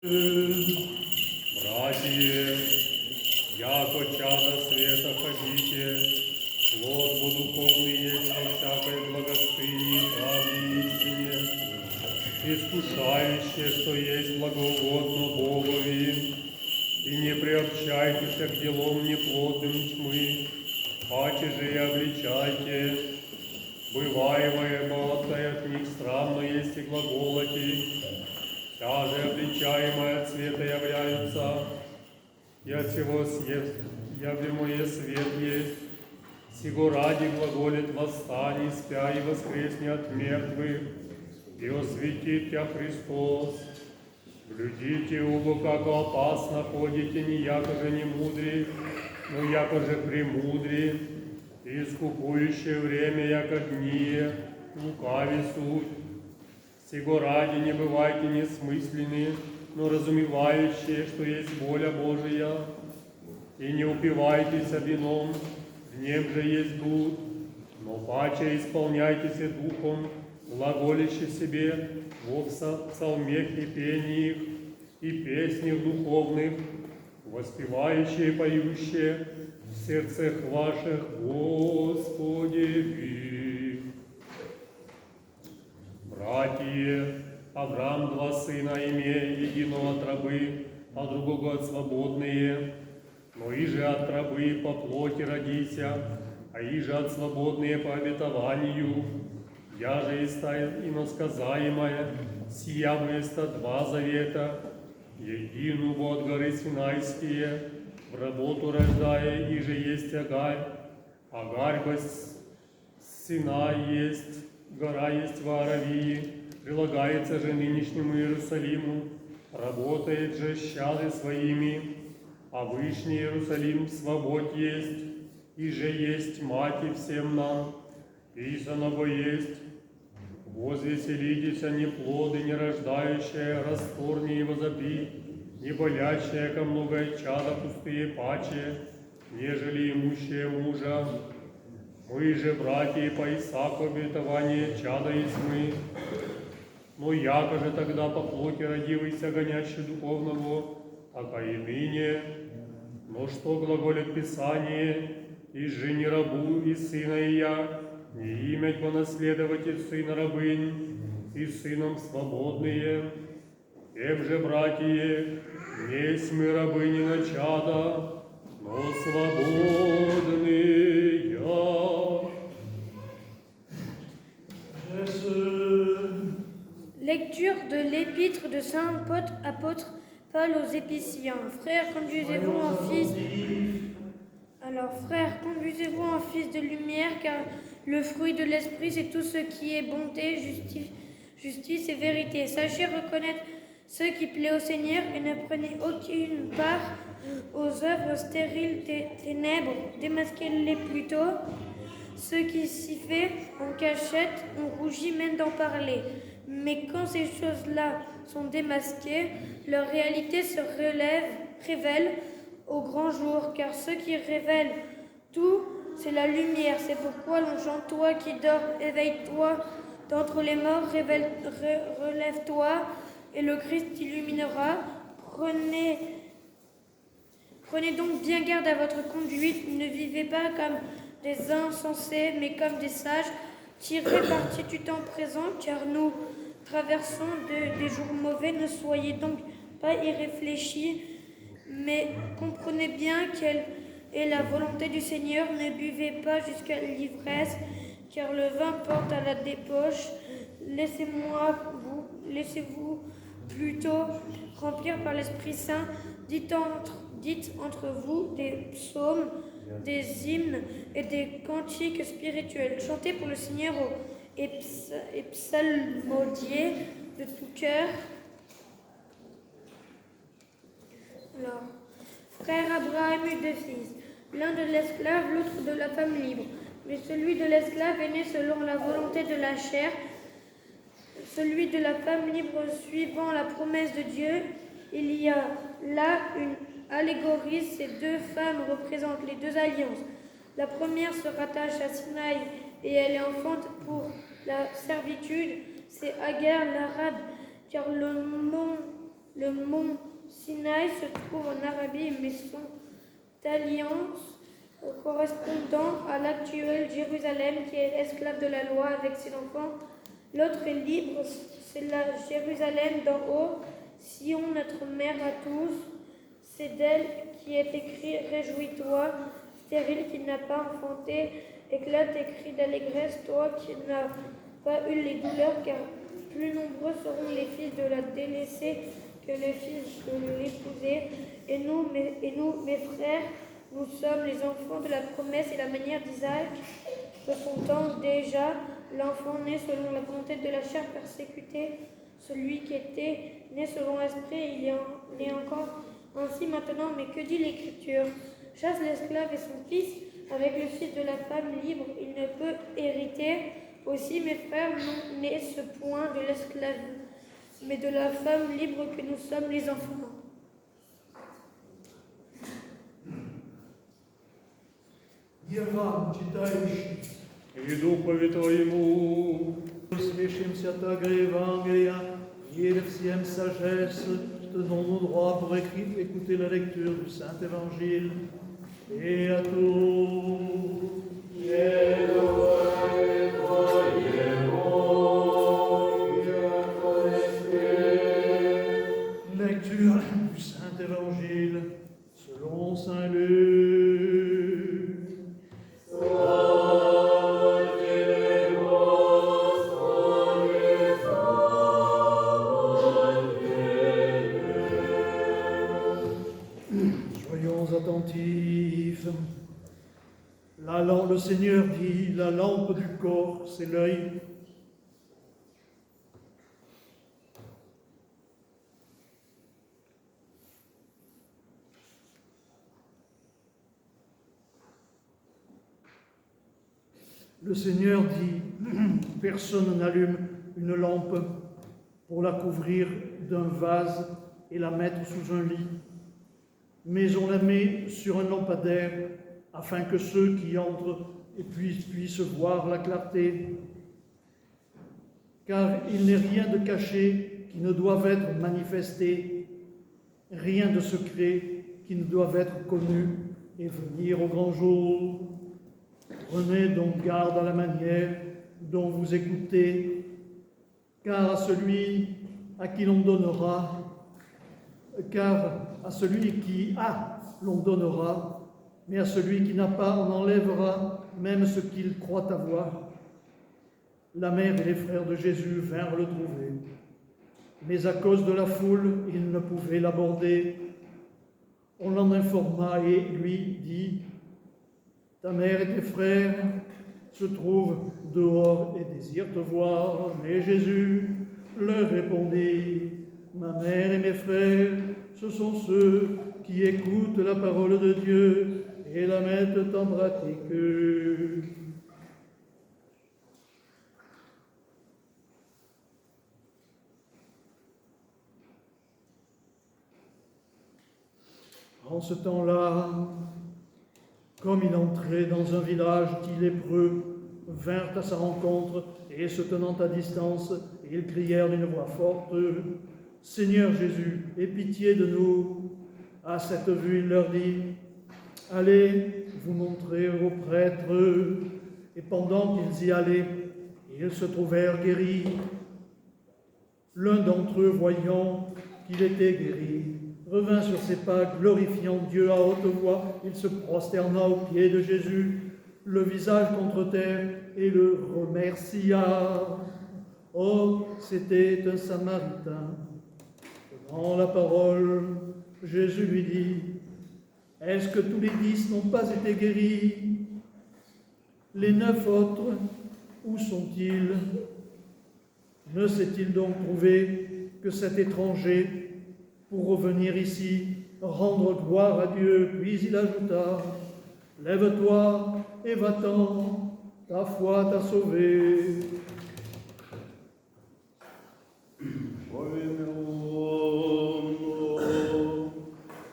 Братья, яко чада света ходите, плод духовный есть во всякой благостыне и правде истине, искушающее, что есть благоугодно Богови, и не приобщайтесь к делам неплодным тьмы, паче же и обличайте, бываемое болотное от них странно есть и глаголоти, вся же обличаемая от света являются, и от всего явлемое свет есть, сего ради глаголит восстань, спя и воскресни от мертвых, и осветит тебя Христос. Глядите, убо, как опасно ходите, не яко же не мудри, но яко же премудри, и скупующее время, яко дни, лукави суть. Сего ради не бывайте несмысленны, но разумевающие, что есть воля Божия, и не упивайтесь вином, в нем же есть дух, но паче исполняйтесь духом, глаголище себе во псалмех и пениях, и песнях духовных, воспевающие и поющие в сердцах ваших Господи. Братья, Авраам два сына имея, единого от рабы, а другого от свободные, но иже от рабы по плоти родися, а иже от свободные по обетованию. Я же иносказаемое, сия вместо два завета, едину от горы Синайские, в работу рождая, иже есть Агарь, Агарь без сына есть, гора есть в Аравии, прилагается же нынешнему Иерусалиму, работает же щады своими, а Вышний Иерусалим свобод есть, и же есть мати всем нам, писано бо есть, возвеселитесь, не плоды, не рождающие, расторни и возопи, не болящие ко многое чада пустые паче, нежели имущие мужа. Мы же, братья, по Исааку обетование чада есть мы, но яко же тогда по плоти родивайся, гонящий духовного, так и ныне. Но что глаголит Писание, и жени рабу, и сына и я, не имять понаследователь сына рабынь, и сыном свободные. Тем же, братья, не мы рабыни на чада, но свободные. Lecture de l'épître de Saint apôtre Paul aux Épiciens. Frères, conduisez-vous en fils de lumière, car le fruit de l'esprit, c'est tout ce qui est bonté, justice et vérité. Sachez reconnaître ce qui plaît au Seigneur et ne prenez aucune part aux œuvres stériles des ténèbres. Démasquez-les plutôt. Ceux qui s'y fait en cachette, on rougit même d'en parler. Mais quand ces choses-là sont démasquées, leur réalité se révèle au grand jour, car ce qui révèle tout, c'est la lumière. C'est pourquoi l'enfant, toi qui dors, éveille-toi d'entre les morts, relève-toi, et le Christ t'illuminera. Prenez donc bien garde à votre conduite, ne vivez pas comme des insensés, mais comme des sages. Tirez parti du temps présent, car nous traversons des jours mauvais. Ne soyez donc pas irréfléchis, mais comprenez bien quelle est la volonté du Seigneur. Ne buvez pas jusqu'à l'ivresse, car le vin porte à la débauche. Laissez-vous plutôt remplir par l'Esprit Saint. Dites entre vous des psaumes, des hymnes et des cantiques spirituels. Chantez pour le Seigneur et psalmodiez de tout cœur. Alors, frère Abraham eut deux fils, l'un de l'esclave, l'autre de la femme libre. Mais celui de l'esclave est né selon la volonté de la chair, celui de la femme libre suivant la promesse de Dieu. Il y a là une allégorie, ces deux femmes représentent les deux alliances. La première se rattache à Sinaï et elle est enfante pour la servitude, c'est Agar l'arabe, car le mont Le mont Sinaï se trouve en Arabie, mais son alliance correspondant à l'actuelle Jérusalem, qui est esclave de la loi avec ses enfants. L'autre est libre, c'est la Jérusalem d'en haut, Sion, notre mère à tous. C'est d'elle qui est écrit: réjouis-toi, stérile qui n'a pas enfanté, éclate et crie d'allégresse, toi qui n'as pas eu les douleurs, car plus nombreux seront les fils de la délaissée que les fils de l'épousée. Et nous, mes frères, nous sommes les enfants de la promesse et la manière d'Isaac. De son temps déjà, l'enfant né selon la volonté de la chair persécuté, celui qui était né selon l'esprit, il est encore ainsi maintenant. Mais que dit l'Écriture? Chasse l'esclave et son fils avec le fils de la femme libre, il ne peut hériter. Aussi, mes frères, non n'est ce point de l'esclave, mais de la femme libre que nous sommes les enfants. Єван читаючи, И Духове Твоему. Свящимся так Евангелия, et de sienne sagesse, tenons-nous droit pour écouter la lecture du Saint-Évangile. Et à tous. Lecture du Saint-Évangile selon Saint Luc. Soyons attentifs. Le Seigneur dit, la lampe du corps, c'est l'œil. Le Seigneur dit, personne n'allume une lampe pour la couvrir d'un vase et la mettre sous un lit, mais on la met sur un lampadaire afin que ceux qui entrent puissent voir la clarté. Car il n'est rien de caché qui ne doive être manifesté, rien de secret qui ne doive être connu et venir au grand jour. Prenez donc garde à la manière dont vous écoutez, car à celui à qui l'on donnera, car à celui qui a, l'on donnera, mais à celui qui n'a pas, on enlèvera même ce qu'il croit avoir. La mère et les frères de Jésus vinrent le trouver, mais à cause de la foule, ils ne pouvaient l'aborder. On l'en informa et lui dit, ta mère et tes frères se trouvent dehors et désirent te voir. Mais Jésus leur répondit, ma mère et mes frères, ce sont ceux qui écoutent la parole de Dieu et la mettent en pratique. En ce temps-là, comme il entrait dans un village qui lépreux vinrent à sa rencontre et se tenant à distance, ils crièrent d'une voix forte, « Seigneur Jésus, aie pitié de nous !» À cette vue, il leur dit, « Allez vous montrer aux prêtres. » Et pendant qu'ils y allaient, ils se trouvèrent guéris. L'un d'entre eux, voyant qu'il était guéri, revint sur ses pas, glorifiant Dieu à haute voix. Il se prosterna aux pieds de Jésus, le visage contre terre, et le remercia. Oh, c'était un Samaritain. Prenant la parole, Jésus lui dit, « Est-ce que tous les 10 n'ont pas été guéris? Les 9 autres, où sont-ils? Ne s'est-il donc trouvé que cet étranger, pour revenir ici, rendre gloire à Dieu? » Puis il ajouta, « Lève-toi et va-t'en, ta foi t'a sauvé. »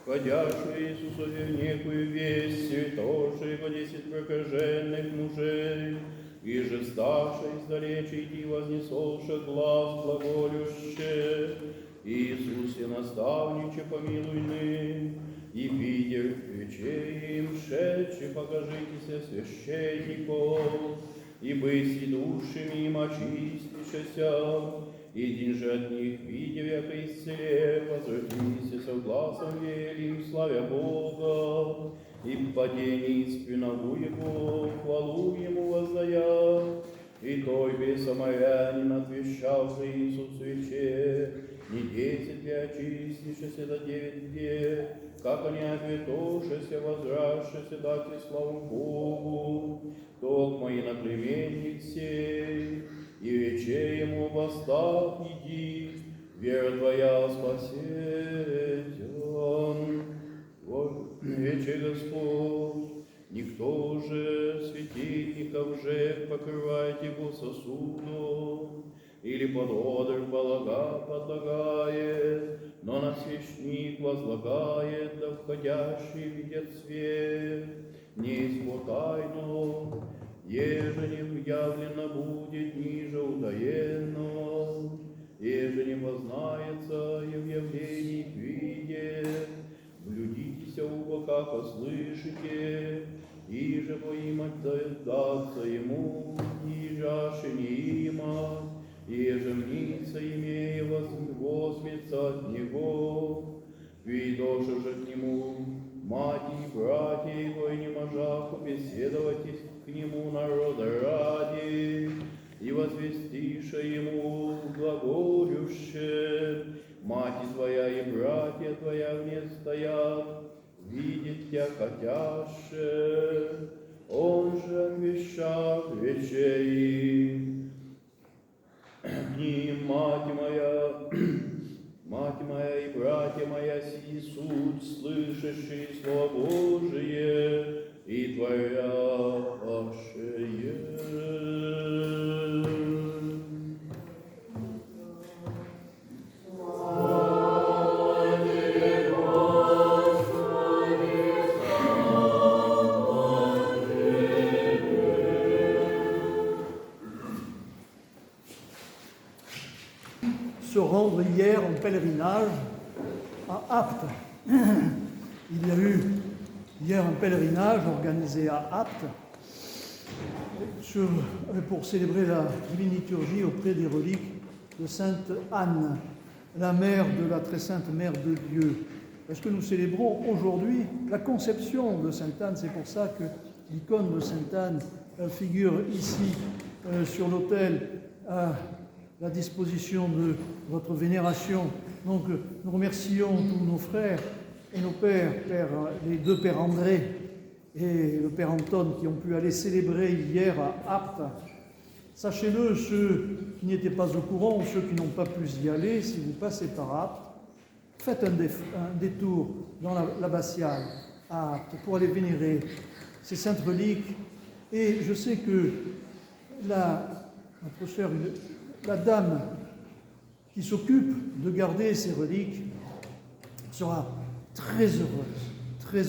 Ходящий Иисусове в некую весть, святоши по 10 прокаженных мужей, и же ставший издалече идти вознесолше глаз глаголюще, Иисусе, наставниче, помилуй ны, и видя речей им шедши, покажитесь священников, и быси душами им очистишься, и день же от них, видя яко исцеле, возвратися со гласом велим, славя Бога, и в падении спинову Его, хвалу Ему воздая, и той весь самарянин, отвещавший Иисусу вече, не 10 ли очистишься до 9 лет, как они ответошися, возрасшися, дать славу Богу, ток мои наплеменник сей, и рече ему восстав, иди, вера твоя спасет. Рече Господь, никто же светильников же покрывает его сосудом, или под одр подлагает, но на свечник возлагает, да входящий видят свет, не его тайну, еже не явлено будет ниже утаенно, еже не вознается и в явлении видит, блюдитесь оба, как услышите, и же во имя даться ему, и жаше не има, и же мнится имея возмется от него, видоше же к нему, мать и братья его, и не можах побеседовать к нему народа ради, и возвестиша ему глаголюще, мать твоя и братья твоя вне стоят, видеть тебя хотяще, он же отвещав вечери. Дни, мать моя и братья моя, сии суть, слышащие Слово Божие и творящие. Se rendre hier en pèlerinage à Apt. Il y a eu hier un pèlerinage organisé à Apt pour célébrer la divine liturgie auprès des reliques de Sainte Anne, la mère de la très sainte Mère de Dieu. Parce que nous célébrons aujourd'hui la conception de Sainte Anne, c'est pour ça que l'icône de Sainte Anne figure ici sur l'autel à la disposition de votre vénération. Donc nous remercions tous nos frères et nos pères, les deux pères André et le père Anton qui ont pu aller célébrer hier à Apt. Sachez-le, ceux qui n'étaient pas au courant ou ceux qui n'ont pas pu y aller, si vous passez par Apt, faites un détour dans l'abbatiale à Apt pour aller vénérer ces saintes reliques. Et je sais que notre sœur, la dame qui s'occupe de garder ces reliques sera très heureuse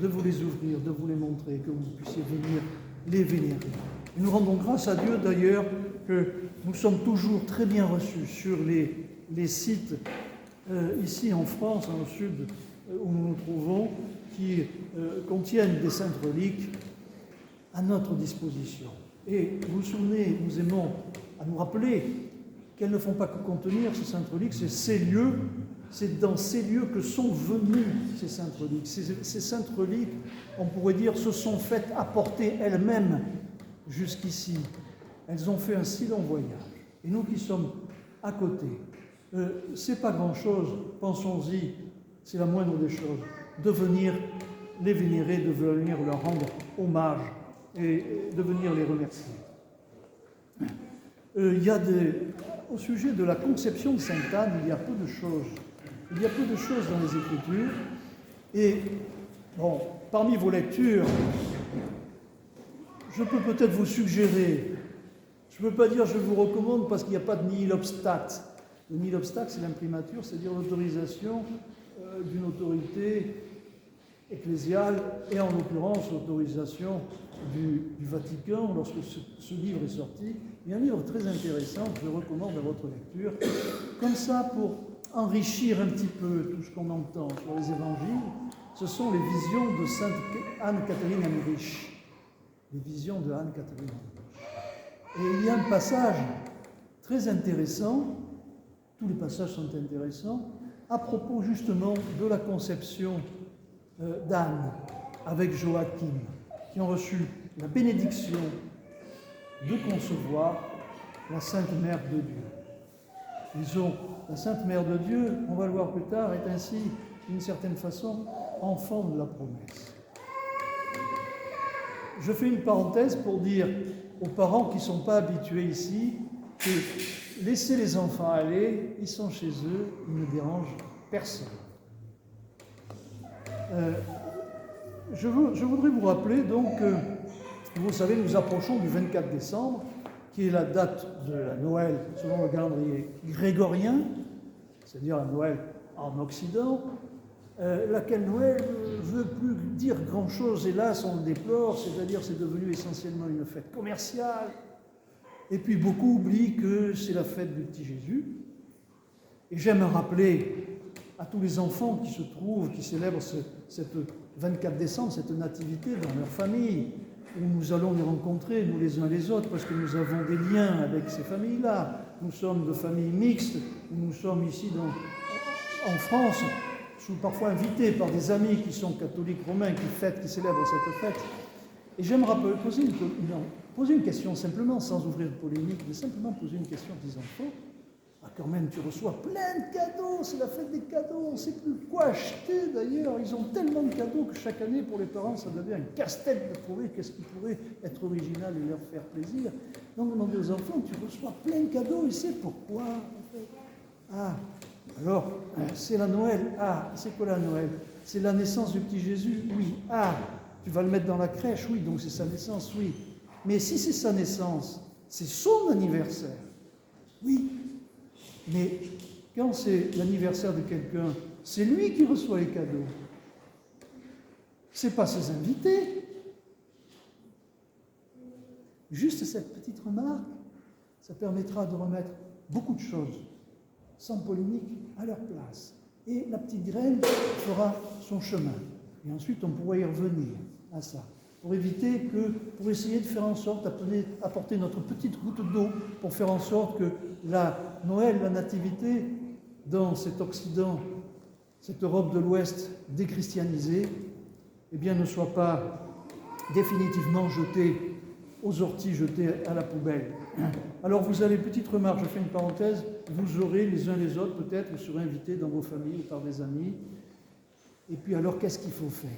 de vous les ouvrir, de vous les montrer, que vous puissiez venir les vénérer. Et nous rendons grâce à Dieu d'ailleurs que nous sommes toujours très bien reçus sur les sites ici en France, au sud, où nous nous trouvons, qui contiennent des saintes reliques à notre disposition. Et vous vous souvenez, nous aimons à nous rappeler qu'elles ne font pas que contenir ces saintes reliques, c'est dans ces lieux que sont venues ces saintes reliques. Ces saintes reliques, on pourrait dire, se sont faites apporter elles-mêmes jusqu'ici. Elles ont fait un si long voyage. Et nous qui sommes à côté, c'est pas grand-chose, pensons-y, c'est la moindre des choses, de venir les vénérer, de venir leur rendre hommage et de venir les remercier. Au sujet de la conception de Sainte Anne, il y a peu de choses. Il y a peu de choses dans les Écritures. Et, bon, parmi vos lectures, je peux peut-être vous suggérer, je ne peux pas dire je vous recommande parce qu'il n'y a pas de nihil obstat. Le nihil obstat, c'est l'imprimature, c'est-à-dire l'autorisation d'une autorité ecclésiale et en l'occurrence l'autorisation du Vatican lorsque ce livre est sorti. Il y a un livre très intéressant que je recommande à votre lecture, comme ça pour enrichir un petit peu tout ce qu'on entend sur les évangiles, ce sont les visions de sainte Anne-Catherine Emmerich. Les visions de Anne-Catherine Emmerich. Et il y a un passage très intéressant, tous les passages sont intéressants, à propos justement de la conception d'Anne avec Joachim, qui ont reçu la bénédiction de concevoir la Sainte Mère de Dieu. La Sainte Mère de Dieu, on va le voir plus tard, est ainsi, d'une certaine façon, enfant de la promesse. Je fais une parenthèse pour dire aux parents qui ne sont pas habitués ici que laissez les enfants aller, ils sont chez eux, ils ne dérangent personne. Je voudrais vous rappeler donc que, vous savez, nous approchons du 24 décembre, qui est la date de la Noël selon le calendrier grégorien, c'est-à-dire la Noël en Occident, laquelle Noël ne veut plus dire grand-chose, hélas, on le déplore, c'est-à-dire c'est devenu essentiellement une fête commerciale. Et puis beaucoup oublient que c'est la fête du petit Jésus. Et j'aime rappeler à tous les enfants qui se trouvent, qui célèbrent cette 24 décembre, cette nativité dans leur famille, où nous allons les rencontrer, nous les uns les autres, parce que nous avons des liens avec ces familles-là. Nous sommes de familles mixtes, nous sommes ici en France, parfois invités par des amis qui sont catholiques romains, qui célèbrent cette fête. Et j'aime poser une question simplement, sans ouvrir de polémique, mais simplement poser une question aux enfants. Ah, quand même, tu reçois plein de cadeaux, c'est la fête des cadeaux, on ne sait plus quoi acheter d'ailleurs. Ils ont tellement de cadeaux que chaque année, pour les parents, ça devient un casse-tête de trouver qu'est-ce qui pourrait être original et leur faire plaisir. Donc, demandez aux enfants, tu reçois plein de cadeaux et c'est pourquoi en fait. Ah, alors, c'est la Noël. Ah, c'est quoi la Noël? C'est la naissance du petit Jésus? Oui. Ah, tu vas le mettre dans la crèche? Oui, donc c'est sa naissance? Oui. Mais si c'est sa naissance, c'est son anniversaire? Oui. Mais quand c'est l'anniversaire de quelqu'un, c'est lui qui reçoit les cadeaux. C'est pas ses invités. Juste cette petite remarque, ça permettra de remettre beaucoup de choses, sans polémique, à leur place. Et la petite graine fera son chemin. Et ensuite, on pourra y revenir à ça. Pour essayer de faire en sorte d'apporter notre petite goutte d'eau, pour faire en sorte que la Noël, la nativité, dans cet Occident, cette Europe de l'Ouest déchristianisée, eh bien, ne soit pas définitivement jetée aux orties, jetée à la poubelle. Alors vous avez, petite remarque, je fais une parenthèse, vous aurez les uns les autres, peut-être, vous serez invités dans vos familles ou par des amis. Et puis alors, qu'est-ce qu'il faut faire?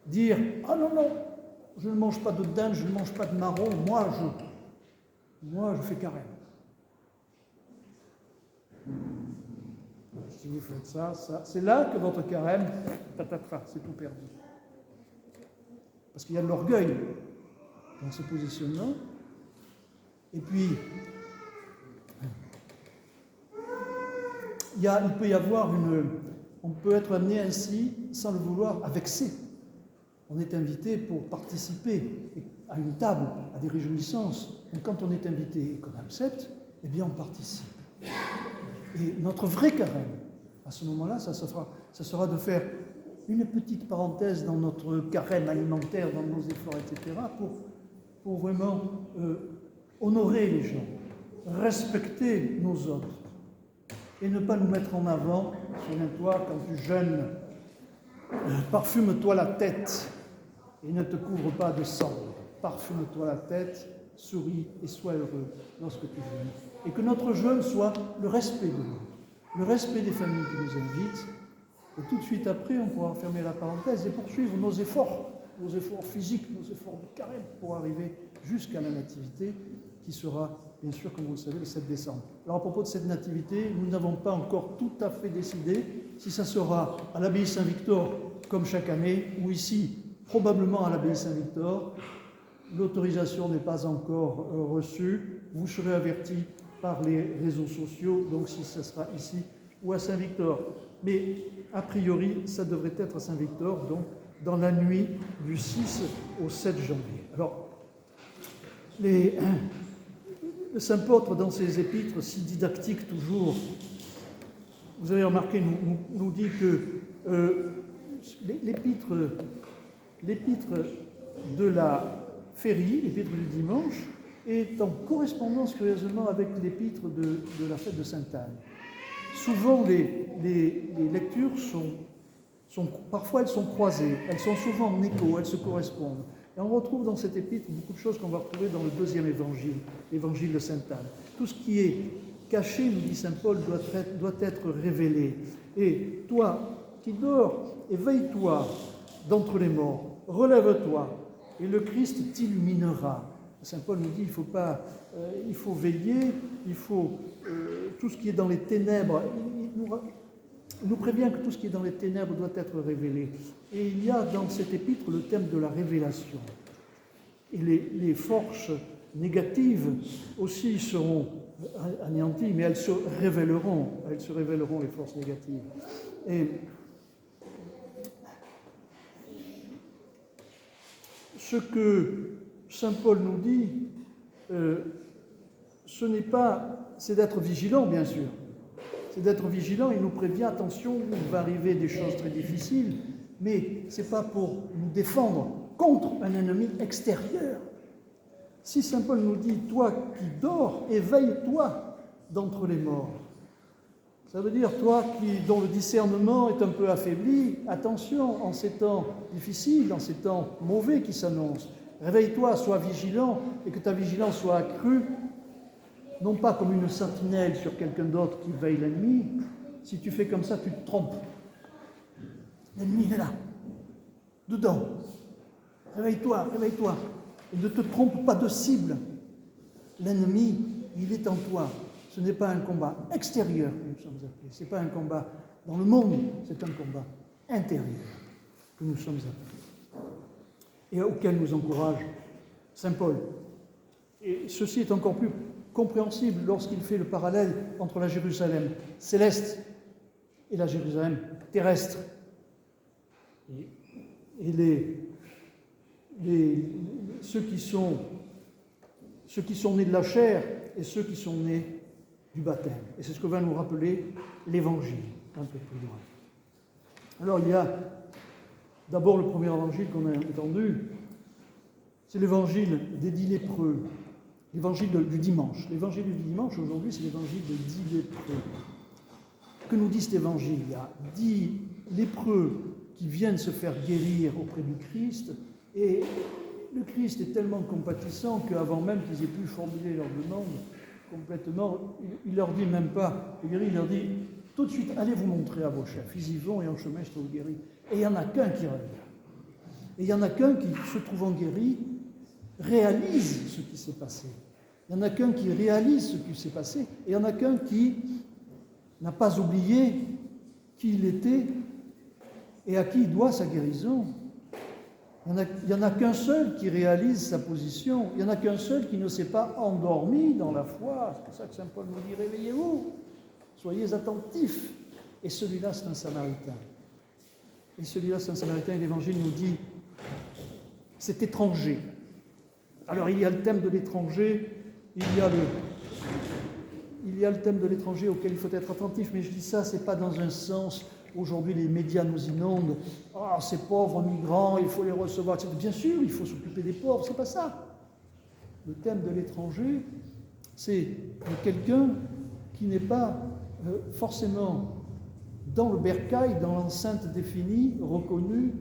Dire « Ah non, non, je ne mange pas de dinde, je ne mange pas de marron, moi je fais carême. » Si vous faites ça, c'est là que votre carême, patatras, c'est tout perdu. Parce qu'il y a de l'orgueil dans ce positionnement. Et puis, il peut y avoir on peut être amené ainsi, sans le vouloir, à vexer. On est invité pour participer à une table, à des réjouissances. Donc quand on est invité et qu'on accepte, eh bien on participe. Et notre vrai carême, à ce moment-là, ça sera de faire une petite parenthèse dans notre carême alimentaire, dans nos efforts, etc., pour vraiment honorer les gens, respecter nos autres, et ne pas nous mettre en avant. Souviens-toi, quand tu jeûnes, parfume-toi la tête et ne te couvre pas de cendre. Parfume-toi la tête, souris et sois heureux lorsque tu jeûnes. Et que notre jeûne soit le respect de l'autre, le respect des familles qui nous invitent. Et tout de suite après, on pourra fermer la parenthèse et poursuivre nos efforts physiques, nos efforts de carême pour arriver jusqu'à la nativité qui sera, bien sûr, comme vous le savez, le 7 décembre. Alors à propos de cette nativité, nous n'avons pas encore tout à fait décidé si ça sera à l'abbaye Saint-Victor comme chaque année ou ici, probablement à l'abbaye Saint-Victor. L'autorisation n'est pas encore reçue. Vous serez avertis par les réseaux sociaux, donc si ce sera ici ou à Saint-Victor. Mais a priori, ça devrait être à Saint-Victor, donc dans la nuit du 6 au 7 janvier. Alors, le Saint Pôtre, dans ses épîtres si didactiques toujours, vous avez remarqué, nous dit que l'épître de la féerie, l'épître du dimanche, est en correspondance curieusement avec l'épître de la fête de Sainte-Anne. Souvent, les lectures parfois elles sont croisées, elles sont souvent en écho, elles se correspondent. Et on retrouve dans cette épître beaucoup de choses qu'on va retrouver dans le deuxième évangile, l'évangile de Sainte-Anne. Tout ce qui est caché, nous dit saint Paul, doit être révélé. Et toi qui dors, éveille-toi d'entre les morts, relève-toi, et le Christ t'illuminera. Saint Paul nous dit il faut veiller, tout ce qui est dans les ténèbres, il nous prévient que tout ce qui est dans les ténèbres doit être révélé. Et il y a dans cette épître le thème de la révélation. Et les forces négatives aussi seront anéanties, mais elles se révéleront, les forces négatives. Et ce que saint Paul nous dit, c'est d'être vigilant, bien sûr. C'est d'être vigilant, il nous prévient, attention, il va arriver des choses très difficiles, mais ce n'est pas pour nous défendre contre un ennemi extérieur. Si saint Paul nous dit, toi qui dors, éveille-toi d'entre les morts. Ça veut dire, toi dont le discernement est un peu affaibli, attention, en ces temps difficiles, en ces temps mauvais qui s'annoncent, réveille-toi, sois vigilant, et que ta vigilance soit accrue, non pas comme une sentinelle sur quelqu'un d'autre qui veille la nuit. Si tu fais comme ça, tu te trompes. L'ennemi, il est là, dedans. Réveille-toi. Et ne te trompe pas de cible. L'ennemi, il est en toi. Ce n'est pas un combat extérieur que nous sommes appelés. Ce n'est pas un combat dans le monde, c'est un combat intérieur que nous sommes appelés. Et auquel nous encourage saint Paul. Et ceci est encore plus compréhensible lorsqu'il fait le parallèle entre la Jérusalem céleste et la Jérusalem terrestre. Et ceux qui sont nés de la chair et ceux qui sont nés du baptême. Et c'est ce que va nous rappeler l'Évangile, un peu plus loin. Alors il y a d'abord le premier évangile qu'on a entendu, c'est l'évangile des 10 lépreux, l'évangile du dimanche. L'évangile du dimanche, aujourd'hui, c'est l'évangile des 10 lépreux. Que nous dit cet évangile? Il y a 10 lépreux qui viennent se faire guérir auprès du Christ, et le Christ est tellement compatissant qu'avant même qu'ils aient pu formuler leur demande complètement, il ne leur dit même pas, il leur dit tout de suite, allez vous montrer à vos chefs, ils y vont et en chemin, je trouve guéri. Et il n'y en a qu'un qui revient. Et il y en a qu'un qui, se trouvant guéri, réalise ce qui s'est passé. Il n'y en a qu'un qui réalise ce qui s'est passé, et il y en a qu'un qui n'a pas oublié qui il était et à qui il doit sa guérison. Il n'y en a qu'un seul qui réalise sa position. Il n'y en a qu'un seul qui ne s'est pas endormi dans la foi. C'est pour ça que saint Paul nous dit, réveillez-vous, soyez attentifs. Et celui-là, c'est un Samaritain. Et celui-là, c'est un Samaritain, et l'Évangile nous dit, c'est étranger. Alors, il y a le thème de l'étranger, il y a le thème de l'étranger auquel il faut être attentif, mais je dis ça, c'est pas dans un sens, aujourd'hui les médias nous inondent, ah, ces pauvres migrants, il faut les recevoir, etc. Bien sûr, il faut s'occuper des pauvres, c'est pas ça. Le thème de l'étranger, c'est quelqu'un qui n'est pas forcément dans le bercail, dans l'enceinte définie, reconnue,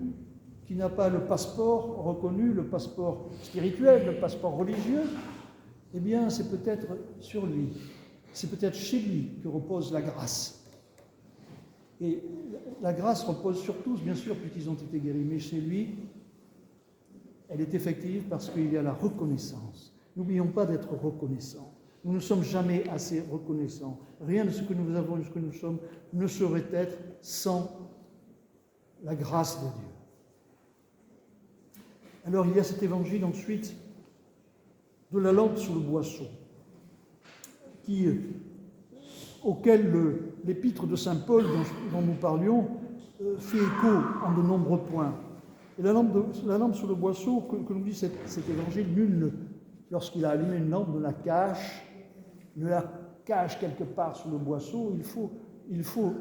qui n'a pas le passeport reconnu, le passeport spirituel, le passeport religieux, eh bien, c'est peut-être sur lui, c'est peut-être chez lui que repose la grâce. Et la grâce repose sur tous, bien sûr, puisqu'ils ont été guéris, mais chez lui, elle est effective parce qu'il y a la reconnaissance. N'oublions pas d'être reconnaissants. Nous ne sommes jamais assez reconnaissants. Rien de ce que nous avons, de ce que nous sommes, ne saurait être sans la grâce de Dieu. Alors il y a cet évangile ensuite de la lampe sur le boisseau, auquel l'épître de saint Paul dont nous parlions fait écho en de nombreux points. Et la lampe sur le boisseau, que nous dit cet évangile, nul, lorsqu'il a allumé une lampe, ne la cache quelque part sous le boisseau. Il faut il faut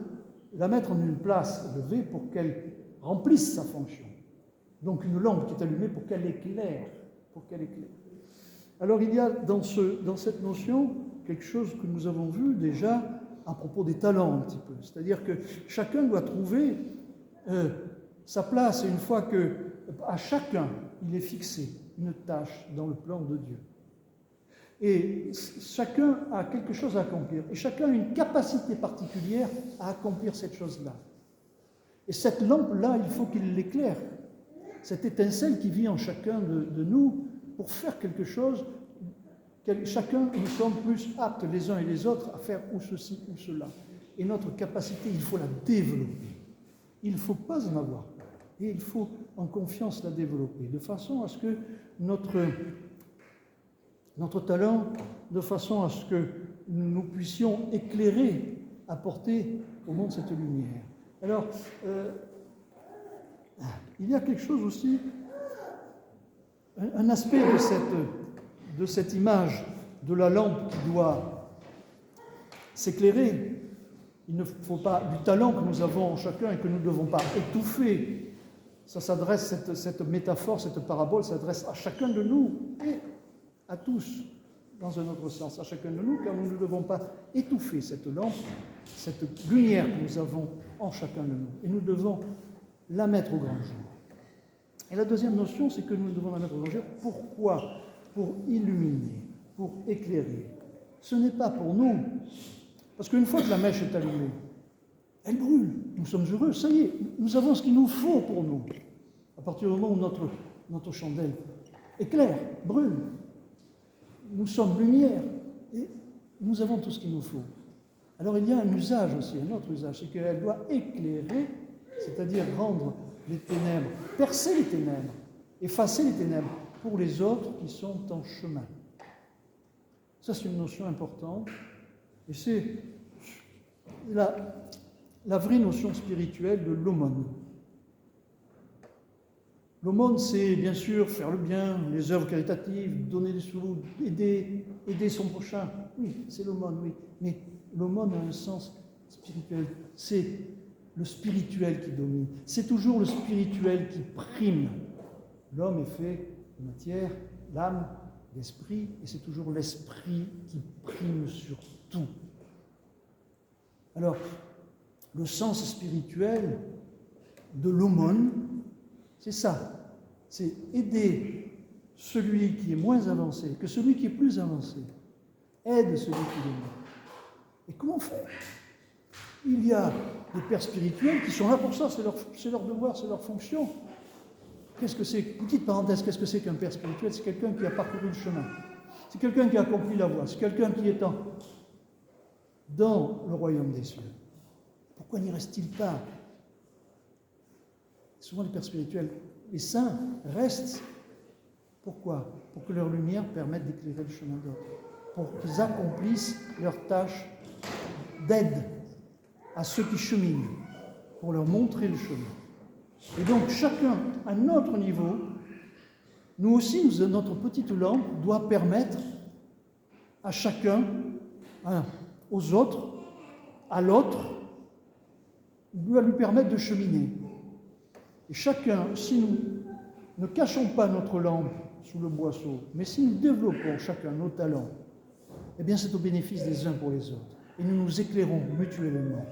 la mettre en une place élevée pour qu'elle remplisse sa fonction. Donc une lampe qui est allumée pour qu'elle éclaire. Alors il y a dans cette notion quelque chose que nous avons vu déjà à propos des talents un petit peu. C'est-à-dire que chacun doit trouver sa place, et une fois que à chacun il est fixé une tâche dans le plan de Dieu. Et chacun a quelque chose à accomplir, et chacun a une capacité particulière à accomplir cette chose-là. Et cette lampe-là, il faut qu'il l'éclaire. Cette étincelle qui vit en chacun de nous pour faire quelque chose, chacun, nous sommes plus aptes les uns et les autres à faire ou ceci ou cela. Et notre capacité, il faut la développer. Il ne faut pas en avoir peur. Et il faut en confiance la développer, de façon à ce que notre talent, de façon à ce que nous puissions éclairer, apporter au monde cette lumière. Alors, il y a quelque chose aussi, un aspect de cette image de la lampe qui doit s'éclairer. Il ne faut pas, du talent que nous avons chacun et que nous ne devons pas étouffer. Ça s'adresse, cette métaphore, cette parabole s'adresse à chacun de nous et à tous, dans un autre sens, à chacun de nous, car nous ne devons pas étouffer cette lampe, cette lumière que nous avons en chacun de nous. Et nous devons la mettre au grand jour. Et la deuxième notion, c'est que nous devons la mettre au grand jour. Pourquoi ? Pour illuminer, pour éclairer. Ce n'est pas pour nous, parce qu'une fois que la mèche est allumée, elle brûle. Nous sommes heureux, ça y est, nous avons ce qu'il nous faut pour nous. À partir du moment où notre chandelle éclaire, brûle, nous sommes lumière et nous avons tout ce qu'il nous faut. Alors il y a un usage aussi, un autre usage, c'est qu'elle doit éclairer, c'est-à-dire rendre les ténèbres, percer les ténèbres, effacer les ténèbres pour les autres qui sont en chemin. Ça, c'est une notion importante et c'est la vraie notion spirituelle de l'aumône. L'aumône, c'est bien sûr faire le bien, les œuvres caritatives, donner des sous, aider son prochain. Oui, c'est l'aumône, oui. Mais l'aumône a un sens spirituel. C'est le spirituel qui domine. C'est toujours le spirituel qui prime. L'homme est fait de matière, l'âme, l'esprit, et c'est toujours l'esprit qui prime sur tout. Alors, le sens spirituel de l'aumône, c'est ça. C'est aider celui qui est moins avancé que celui qui est plus avancé. Aide celui qui est moins. Et comment faire ? Il y a des pères spirituels qui sont là pour ça, c'est leur devoir, c'est leur fonction. Qu'est-ce que c'est ? Petite parenthèse, qu'est-ce que c'est qu'un père spirituel ? C'est quelqu'un qui a parcouru le chemin. C'est quelqu'un qui a accompli la voie. C'est quelqu'un qui est dans le royaume des cieux. Pourquoi n'y reste-t-il pas ? Souvent les pères spirituels, les saints restent. Pourquoi ? Pour que leur lumière permette d'éclairer le chemin d'autres. Pour qu'ils accomplissent leur tâche d'aide à ceux qui cheminent, pour leur montrer le chemin. Et donc chacun, à notre niveau, nous aussi, notre petite lampe doit permettre à chacun, aux autres, à l'autre, doit lui permettre de cheminer. Et chacun, si nous ne cachons pas notre lampe sous le boisseau, mais si nous développons chacun nos talents, eh bien c'est au bénéfice des uns pour les autres. Et nous nous éclairons mutuellement.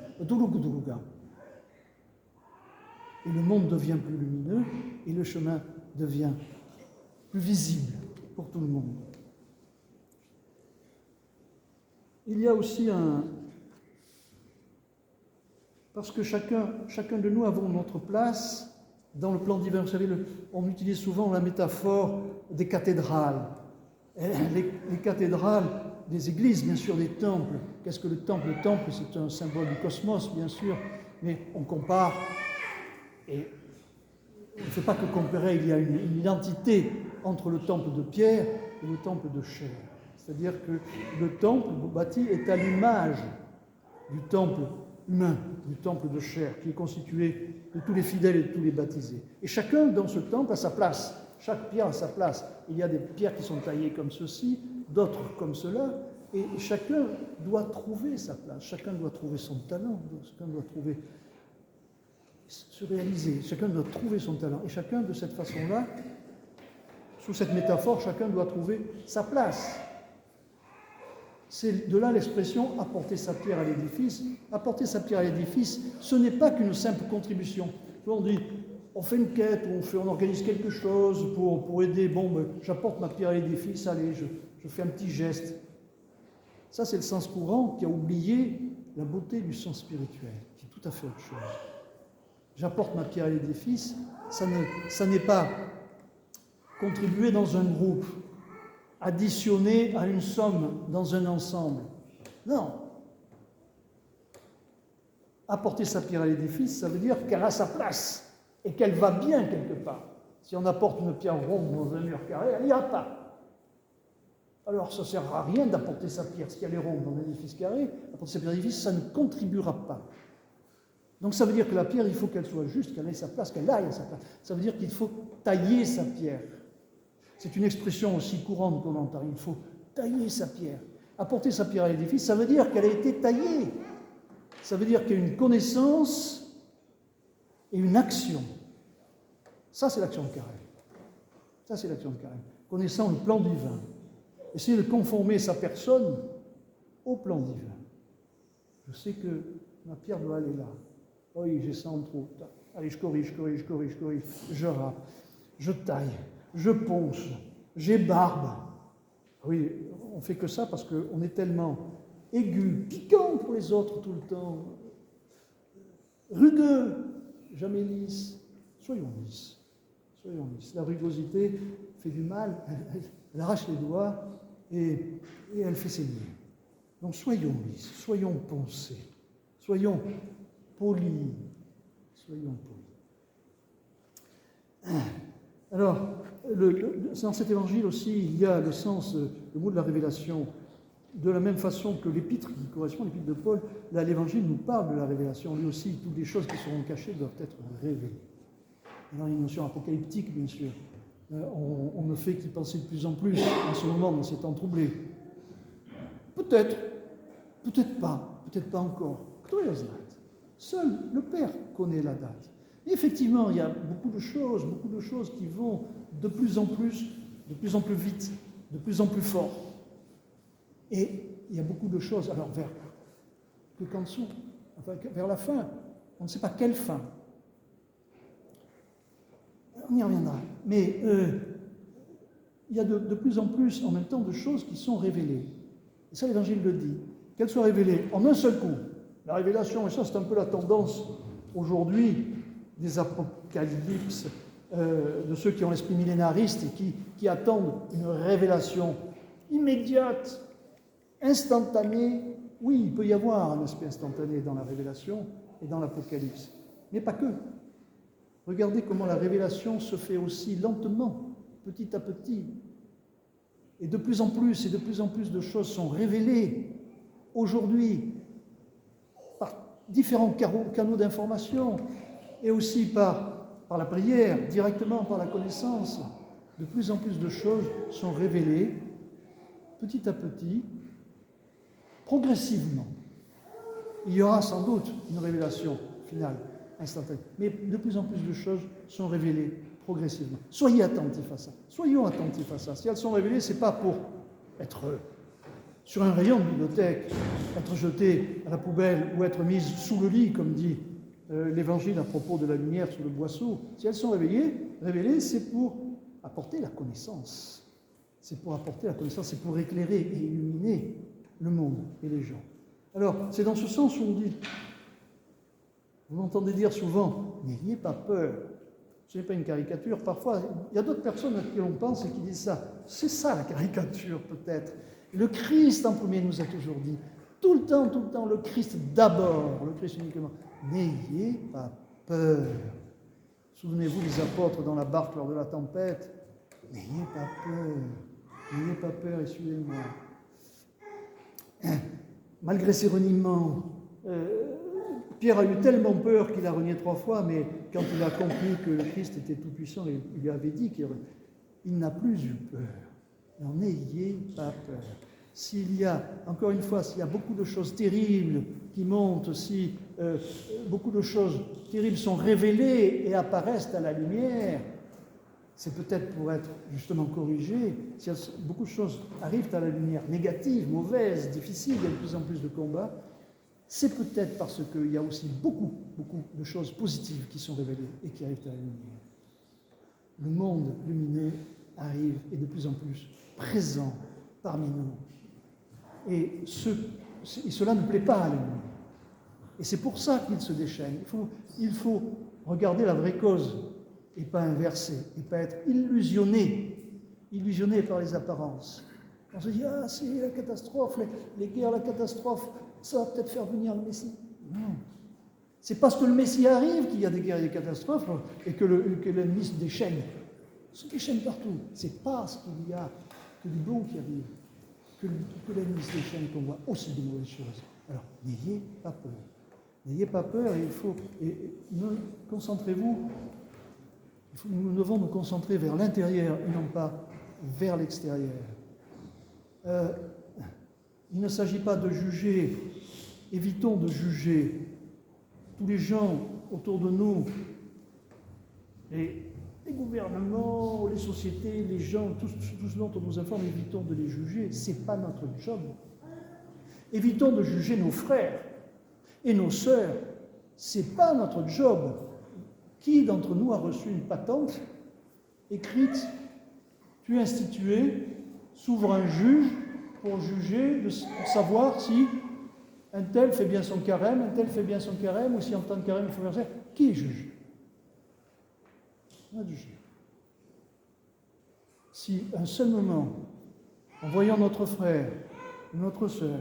Et le monde devient plus lumineux et le chemin devient plus visible pour tout le monde. Il y a aussi parce que chacun de nous avons notre place dans le plan divin. Vous savez, on utilise souvent la métaphore des cathédrales. Les cathédrales des églises, bien sûr, des temples. Qu'est-ce que le temple ? Le temple, c'est un symbole du cosmos, bien sûr, mais on compare, et on ne fait pas que comparer, il y a une identité entre le temple de pierre et le temple de chair. C'est-à-dire que le temple bâti est à l'image du temple humain, du temple de chair, qui est constitué de tous les fidèles et de tous les baptisés. Et chacun dans ce temple a sa place, chaque pierre a sa place. Il y a des pierres qui sont taillées comme ceci, d'autres comme cela, Et chacun doit trouver sa place, chacun doit trouver son talent, chacun doit trouver, se réaliser, chacun doit trouver son talent. Et chacun, de cette façon-là, sous cette métaphore, chacun doit trouver sa place. C'est de là l'expression « apporter sa pierre à l'édifice ». Apporter sa pierre à l'édifice, ce n'est pas qu'une simple contribution. On dit, on fait une quête, on organise quelque chose pour aider, j'apporte ma pierre à l'édifice, allez, je fais un petit geste. Ça, c'est le sens courant qui a oublié la beauté du sens spirituel, qui est tout à fait autre chose. J'apporte ma pierre à l'édifice, ça n'est pas contribuer dans un groupe, additionner à une somme dans un ensemble. Non. Apporter sa pierre à l'édifice, ça veut dire qu'elle a sa place et qu'elle va bien quelque part. Si on apporte une pierre ronde dans un mur carré, elle n'ira pas. Alors, ça ne sert à rien d'apporter sa pierre. Si elle est ronde dans un édifice carré, apporter sa pierre à l'édifice, ça ne contribuera pas. Donc, ça veut dire que la pierre, il faut qu'elle soit juste, qu'elle ait sa place, qu'elle aille à sa place. Ça veut dire qu'il faut tailler sa pierre. C'est une expression aussi courante qu'on entend. Il faut tailler sa pierre. Apporter sa pierre à l'édifice, ça veut dire qu'elle a été taillée. Ça veut dire qu'il y a une connaissance et une action. Ça, c'est l'action de carême. Ça, c'est l'action de carême. Connaissant le plan divin. Essayer de conformer sa personne au plan divin. Je sais que ma pierre doit aller là. Oui, j'ai ça en trop. Allez, je corrige. Je râpe. Je taille. Je ponce. J'ébarbe. Oui, on fait que ça parce qu'on est tellement aigu, piquant pour les autres tout le temps. Rugueux, jamais lisse. Soyons lisses. Soyons lisses. La rugosité fait du mal. Elle arrache les doigts et elle fait saigner. Donc soyons lisses, soyons poncés, soyons polis, soyons polis. Alors, dans cet évangile aussi, il y a le sens, le mot de la révélation, de la même façon que l'épître qui correspond à l'épître de Paul. Là, l'évangile nous parle de la révélation. Lui aussi, toutes les choses qui seront cachées doivent être révélées. Dans les notions apocalyptiques, bien sûr. On ne fait qu'y penser de plus en plus en ce moment, dans ces temps troublés. Peut-être pas encore. Seul le Père connaît la date. Et effectivement, il y a beaucoup de choses qui vont de plus en plus vite, de plus en plus fort. Et il y a beaucoup de choses, alors vers la fin, on ne sait pas quelle fin. On y reviendra. Mais il y a de plus en plus, en même temps, de choses qui sont révélées. Et ça, l'Évangile le dit. Qu'elles soient révélées en un seul coup. La révélation, et ça, c'est un peu la tendance aujourd'hui des apocalypses, de ceux qui ont l'esprit millénariste et qui attendent une révélation immédiate, instantanée. Oui, il peut y avoir un aspect instantané dans la révélation et dans l'Apocalypse, mais pas que. Regardez comment la révélation se fait aussi lentement, petit à petit. Et de plus en plus de choses sont révélées aujourd'hui par différents canaux d'information et aussi par la prière, directement par la connaissance. De plus en plus de choses sont révélées petit à petit, progressivement. Il y aura sans doute une révélation finale, instantanée, mais de plus en plus de choses sont révélées progressivement. Soyez attentifs à ça. Soyons attentifs à ça. Si elles sont révélées, ce n'est pas pour être sur un rayon de bibliothèque, être jeté à la poubelle ou être mise sous le lit, comme dit l'Évangile à propos de la lumière sur le boisseau. Si elles sont révélées, c'est pour apporter la connaissance. C'est pour apporter la connaissance, c'est pour éclairer et illuminer le monde et les gens. Alors, c'est dans ce sens où on dit, vous m'entendez dire souvent, n'ayez pas peur. Ce n'est pas une caricature. Parfois, il y a d'autres personnes à qui l'on pense et qui disent ça. C'est ça la caricature, peut-être. Le Christ en premier nous a toujours dit, tout le temps, le Christ d'abord, le Christ uniquement. N'ayez pas peur. Souvenez-vous des apôtres dans la barque lors de la tempête. N'ayez pas peur et suivez-moi. Malgré ses reniements, Pierre a eu tellement peur qu'il a renié 3 fois, mais quand il a compris que le Christ était tout-puissant, il lui avait dit qu'il n'a plus eu peur. Alors n'ayez pas peur. s'il y a, encore une fois, s'il y a beaucoup de choses terribles qui montent, si beaucoup de choses terribles sont révélées et apparaissent à la lumière, c'est peut-être pour être justement corrigé. Si beaucoup de choses arrivent à la lumière, négatives, mauvaises, difficiles, il y a de plus en plus de combats, c'est peut-être parce qu'il y a aussi beaucoup de choses positives qui sont révélées et qui arrivent à la lumière. Le monde lumineux arrive et de plus en plus présent parmi nous. Et cela ne plaît pas à l'ennemi. Et c'est pour ça qu'il se déchaîne. Il faut regarder la vraie cause et pas inverser, et pas être illusionné par les apparences. On se dit, ah, c'est la catastrophe, les guerres, la catastrophe, ça va peut-être faire venir le Messie. Non. C'est parce que le Messie arrive qu'il y a des guerres et des catastrophes et que l'ennemi se déchaîne. Il se déchaîne partout. C'est parce qu'il y a que du bon qui arrive, que l'ennemi se déchaîne, qu'on voit aussi de mauvaises choses. Alors, n'ayez pas peur. N'ayez pas peur, concentrez-vous. Nous devons nous concentrer vers l'intérieur et non pas vers l'extérieur. Il ne s'agit pas de juger, évitons de juger tous les gens autour de nous, les gouvernements, les sociétés, les gens, tout ce dont on nous informe, évitons de les juger, ce n'est pas notre job. Évitons de juger nos frères et nos sœurs, ce n'est pas notre job. Qui d'entre nous a reçu une patente écrite, puis instituée, souverain juge, pour juger, pour savoir si un tel fait bien son carême, un tel fait bien son carême, ou si en temps de carême il faut faire ça. Qui juge? On a du juge. Si un seul moment, en voyant notre frère, notre sœur,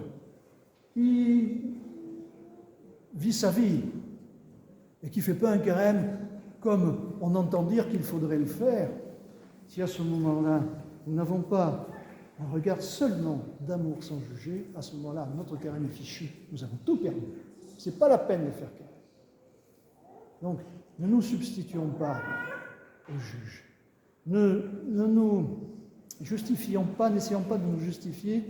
qui vit sa vie et qui ne fait pas un carême comme on entend dire qu'il faudrait le faire, si à ce moment-là, nous n'avons pas un regard seulement d'amour sans juger, à ce moment-là, notre carême est fichu. Nous avons tout perdu. Ce n'est pas la peine de faire carême. Donc, ne nous substituons pas au juge. Ne nous justifions pas, n'essayons pas de nous justifier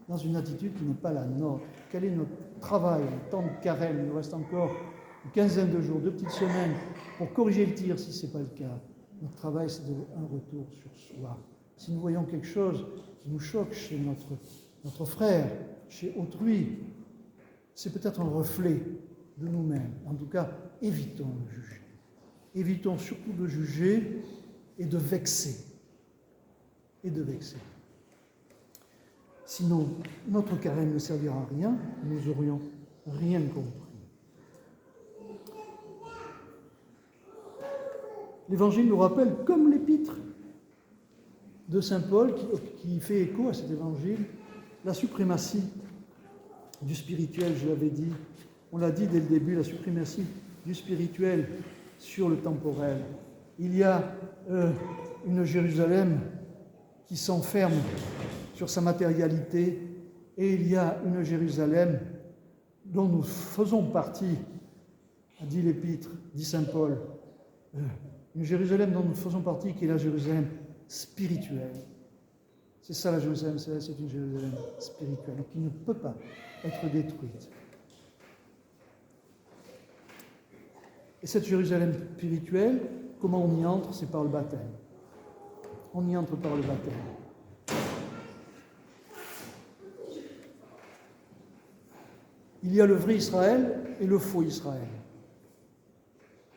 dans une attitude qui n'est pas la nôtre. Quel est notre travail, le temps de carême? Il nous reste encore une quinzaine de jours, 2 petites semaines pour corriger le tir si ce n'est pas le cas. Notre travail, c'est un retour sur soi. Si nous voyons quelque chose qui nous choque chez notre frère, chez autrui, c'est peut-être un reflet de nous-mêmes. En tout cas, évitons de juger. Évitons surtout de juger et de vexer. Sinon, notre carême ne servira à rien, nous n'aurions rien compris. L'Évangile nous rappelle, comme l'Épître de saint Paul, qui fait écho à cet Évangile, la suprématie du spirituel, je l'avais dit. On l'a dit dès le début, la suprématie du spirituel sur le temporel. Il y a une Jérusalem qui s'enferme sur sa matérialité et il y a une Jérusalem dont nous faisons partie, a dit l'Épître, dit saint Paul. Une Jérusalem dont nous faisons partie, qui est la Jérusalem spirituelle. C'est ça la Jérusalem, c'est une Jérusalem spirituelle qui ne peut pas être détruite. Et cette Jérusalem spirituelle, comment on y entre? C'est par le baptême. On y entre par le baptême. Il y a le vrai Israël et le faux Israël.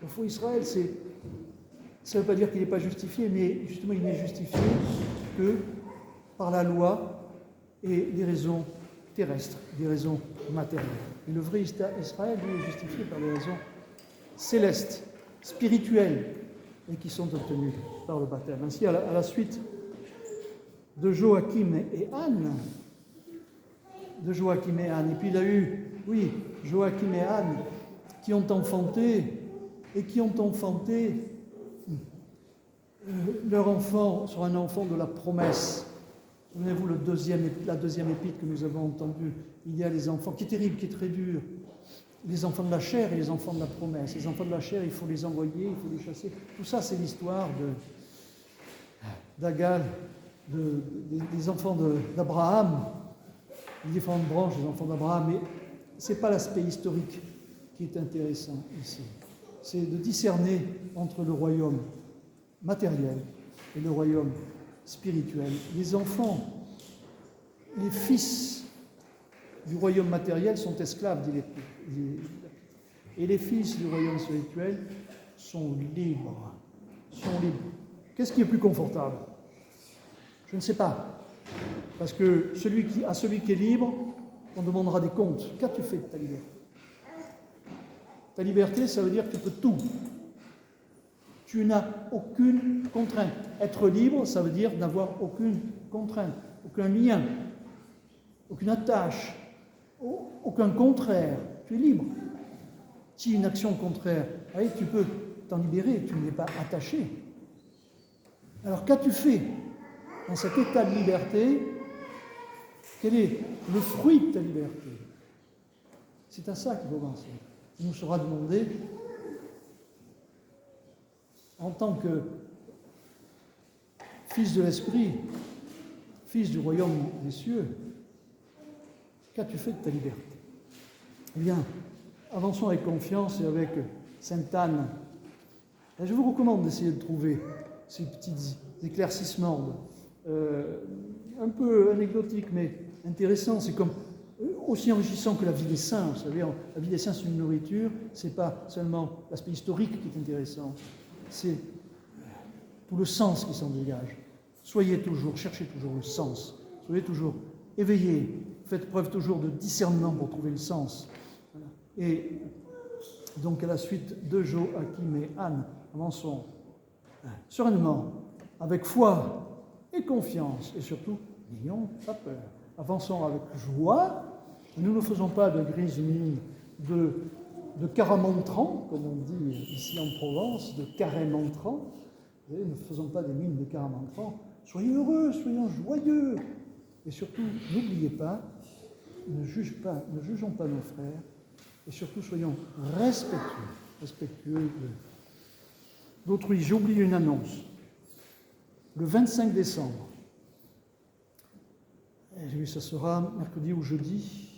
Le faux Israël, ça ne veut pas dire qu'il n'est pas justifié, mais justement il n'est justifié que par la loi et des raisons terrestres, des raisons matérielles. Et le vrai Israël, lui, est justifié par des raisons célestes, spirituelles, et qui sont obtenues par le baptême. Ainsi, à la suite de Joachim et Anne, et puis il y a eu, Joachim et Anne, qui ont enfanté leur enfant sera un enfant de la promesse. Souvenez-vous, la deuxième épître que nous avons entendue, il y a les enfants, qui est terrible, qui est très dur, les enfants de la chair et les enfants de la promesse. Les enfants de la chair, il faut les envoyer, il faut les chasser. Tout ça, c'est l'histoire d'Agar, des enfants d'Abraham, les différentes branches des enfants d'Abraham, mais ce n'est pas l'aspect historique qui est intéressant ici. C'est de discerner entre le royaume matériel et le royaume spirituel. Les enfants, les fils du royaume matériel sont esclaves, dit l'Épître. Et les fils du royaume spirituel sont libres. Qu'est-ce qui est plus confortable? Je ne sais pas. Parce que à celui qui est libre, on demandera des comptes. Qu'as-tu fait de ta liberté? Ta liberté, ça veut dire que tu peux tout. Tu n'as aucune contrainte. Être libre, ça veut dire n'avoir aucune contrainte, aucun lien, aucune attache, aucun contraire. Tu es libre. Si une action contraire, allez, tu peux t'en libérer, tu n'es pas attaché. Alors qu'as-tu fait dans cet état de liberté? Quel est le fruit de ta liberté? C'est à ça qu'il faut penser. Il nous sera demandé, en tant que fils de l'Esprit, fils du royaume des cieux, qu'as-tu fait de ta liberté? Eh bien, avançons avec confiance et avec Sainte Anne. Et je vous recommande d'essayer de trouver ces petits éclaircissements un peu anecdotiques, mais intéressants. C'est comme aussi enrichissant que la vie des saints. Vous savez, la vie des saints, c'est une nourriture. C'est pas seulement l'aspect historique qui est intéressant. C'est tout le sens qui s'en dégage. Cherchez toujours le sens. Soyez toujours éveillés. Faites preuve toujours de discernement pour trouver le sens. Voilà. Et donc, à la suite de Joachim et Anne, avançons sereinement, avec foi et confiance, et surtout, n'ayons pas peur. Avançons avec joie. Nous ne faisons pas de grise mine, de caramontrant, comme on dit ici en Provence, de carré-montrant. Nous ne faisons pas des mines de caramontrant. Soyez heureux, soyons joyeux. Et surtout, n'oubliez pas, ne jugeons pas nos frères. Et surtout, soyons respectueux d'autrui. J'ai oublié une annonce. Le 25 décembre, ça sera mercredi ou jeudi.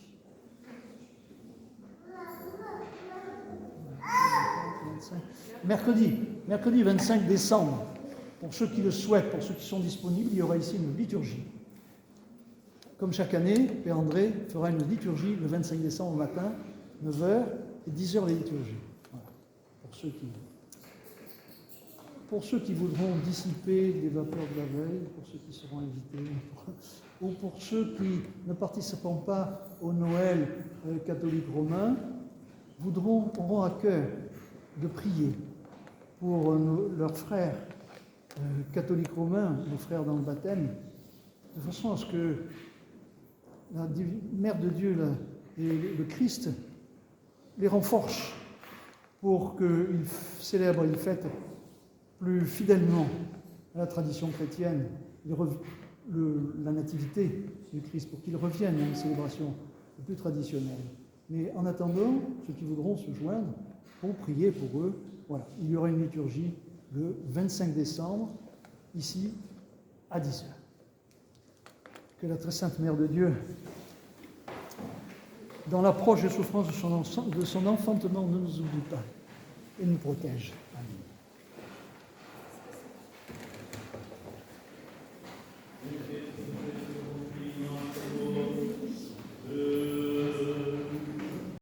Mercredi 25 décembre, pour ceux qui le souhaitent, pour ceux qui sont disponibles, il y aura ici une liturgie. Comme chaque année, Père André fera une liturgie le 25 décembre au matin, 9h et 10h les liturgies. Voilà. Pour ceux qui voudront dissiper les vapeurs de la veille, pour ceux qui seront invités, ou pour ceux qui ne participeront pas au Noël catholique romain, auront à cœur de prier pour leurs frères catholiques romains, nos frères dans le baptême, de façon à ce que la Mère de Dieu et le Christ les renforce pour qu'ils célèbrent une fête plus fidèlement à la tradition chrétienne, la nativité du Christ, pour qu'ils reviennent à une célébration plus traditionnelle. Mais en attendant, ceux qui voudront se joindre pour prier pour eux, voilà, il y aura une liturgie le 25 décembre, ici, à 10h. Que la très sainte Mère de Dieu, dans l'approche des souffrances de son enfantement, ne nous oublie pas et nous protège. Amen.